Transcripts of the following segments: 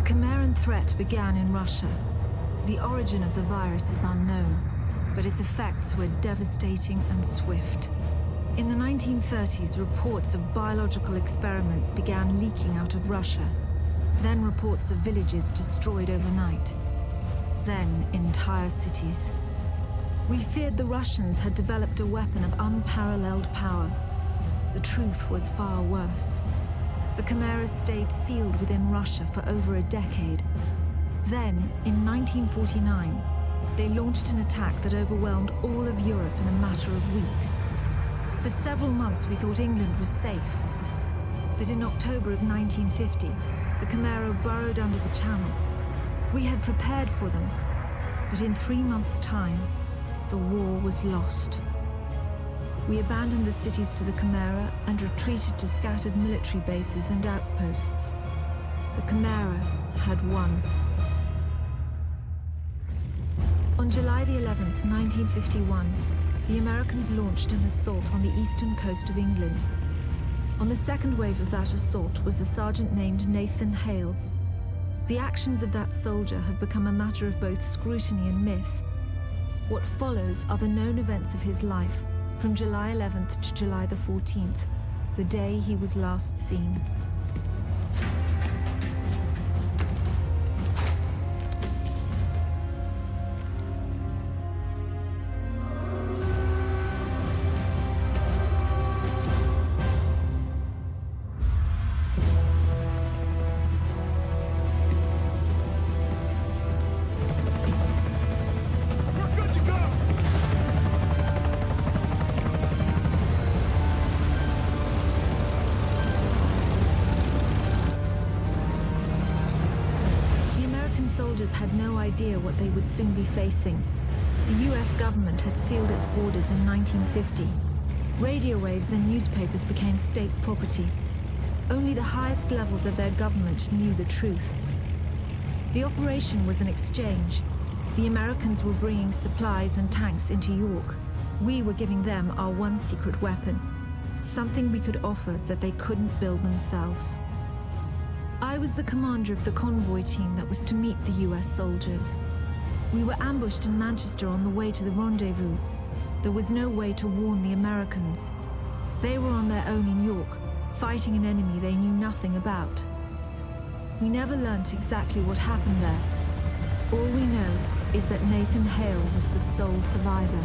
Chimeran threat began in Russia. The origin of the virus is unknown, but its effects were devastating and swift. In the 1930s, reports of biological experiments began leaking out of Russia. Then reports of villages destroyed overnight. Then entire cities. We feared the Russians had developed a weapon of unparalleled power. The truth was far worse. The Chimeras stayed sealed within Russia for over a decade. Then, in 1949, they launched an attack that overwhelmed all of Europe in a matter of weeks. For several months we thought England was safe. But in October of 1950, the Chimera burrowed under the Channel. We had prepared for them, but in 3 months' time, the war was lost. We abandoned the cities to the Chimera and retreated to scattered military bases and outposts. The Chimera had won. On July the 11th, 1951, the Americans launched an assault on the eastern coast of England. On the second wave of that assault was a sergeant named Nathan Hale. The actions of that soldier have become a matter of both scrutiny and myth. What follows are the known events of his life from July 11th to July the 14th, the day he was last seen. Soldiers had no idea what they would soon be facing. The US government had sealed its borders in 1950. Radio waves and newspapers became state property. Only the highest levels of their government knew the truth. The operation was an exchange. The Americans were bringing supplies and tanks into York. We were giving them our one secret weapon, something we could offer that they couldn't build themselves. I was the commander of the convoy team that was to meet the US soldiers. We were ambushed in Manchester on the way to the rendezvous. There was no way to warn the Americans. They were on their own in York, fighting an enemy they knew nothing about. We never learnt exactly what happened there. All we know is that Nathan Hale was the sole survivor.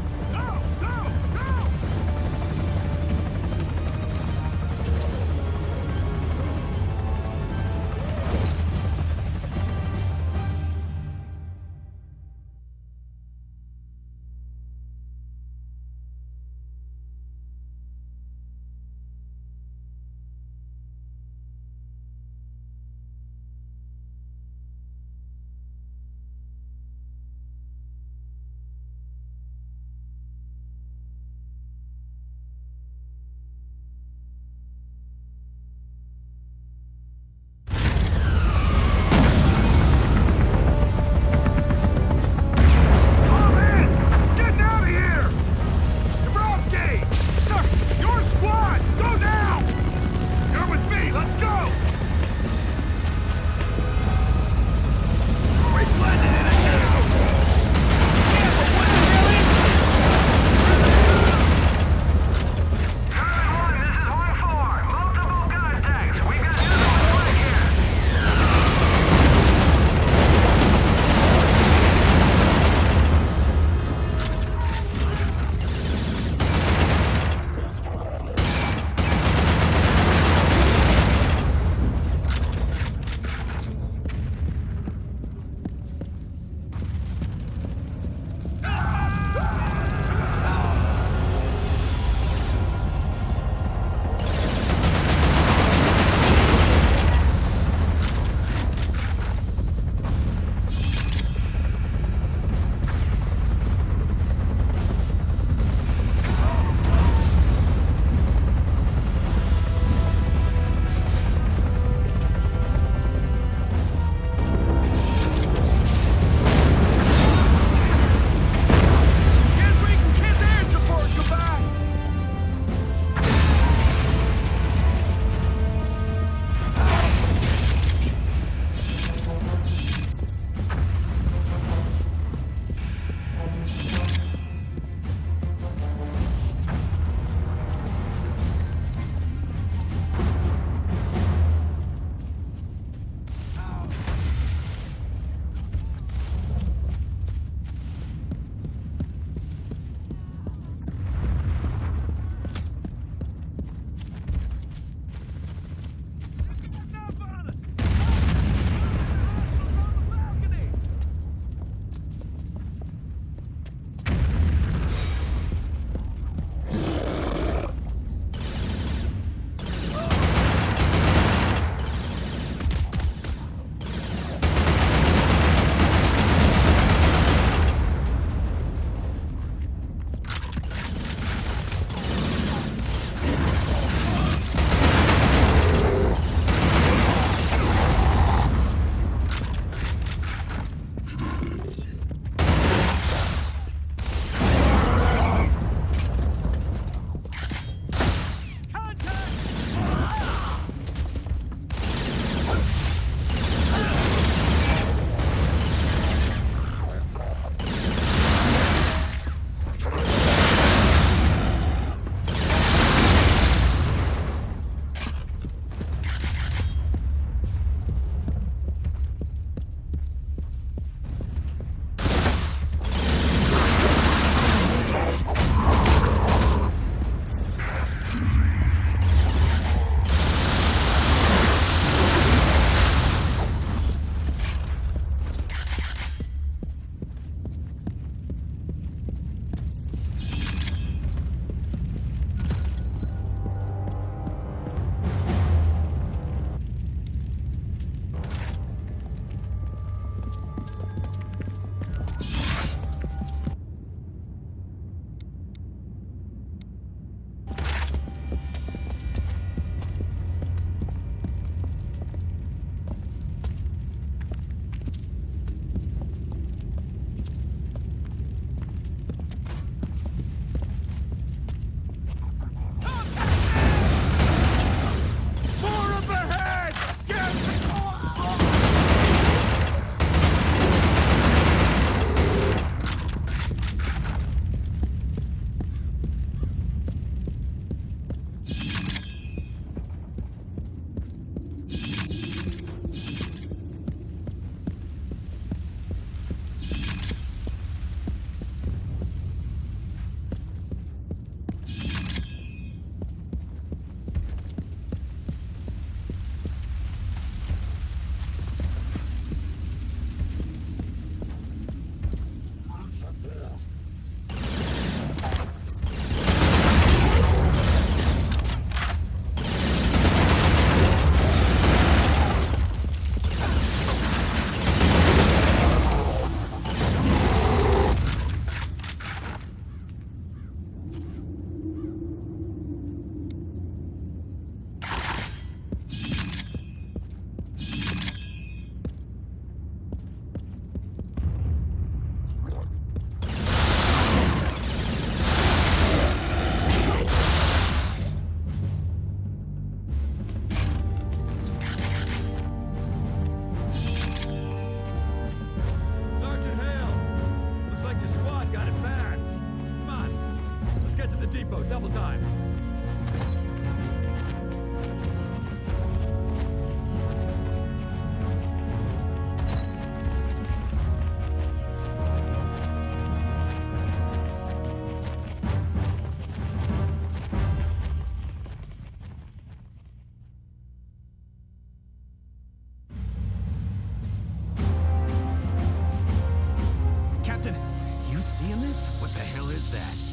that?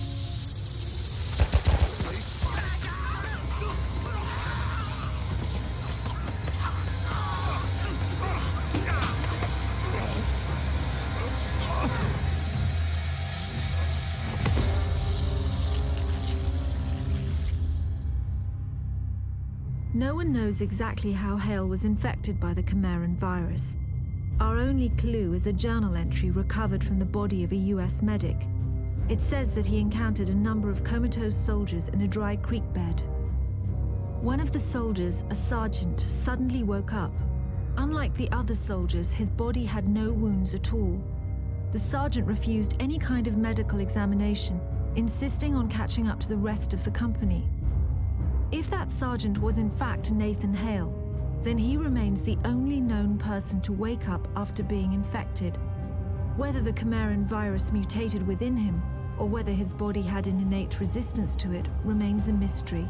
No one knows exactly how Hale was infected by the Chimeran virus. Our only clue is a journal entry recovered from the body of a US medic. It says that he encountered a number of comatose soldiers in a dry creek bed. One of the soldiers, a sergeant, suddenly woke up. Unlike the other soldiers, his body had no wounds at all. The sergeant refused any kind of medical examination, insisting on catching up to the rest of the company. If that sergeant was in fact Nathan Hale, then he remains the only known person to wake up after being infected. Whether the Chimeran virus mutated within him, or whether his body had an innate resistance to it, remains a mystery.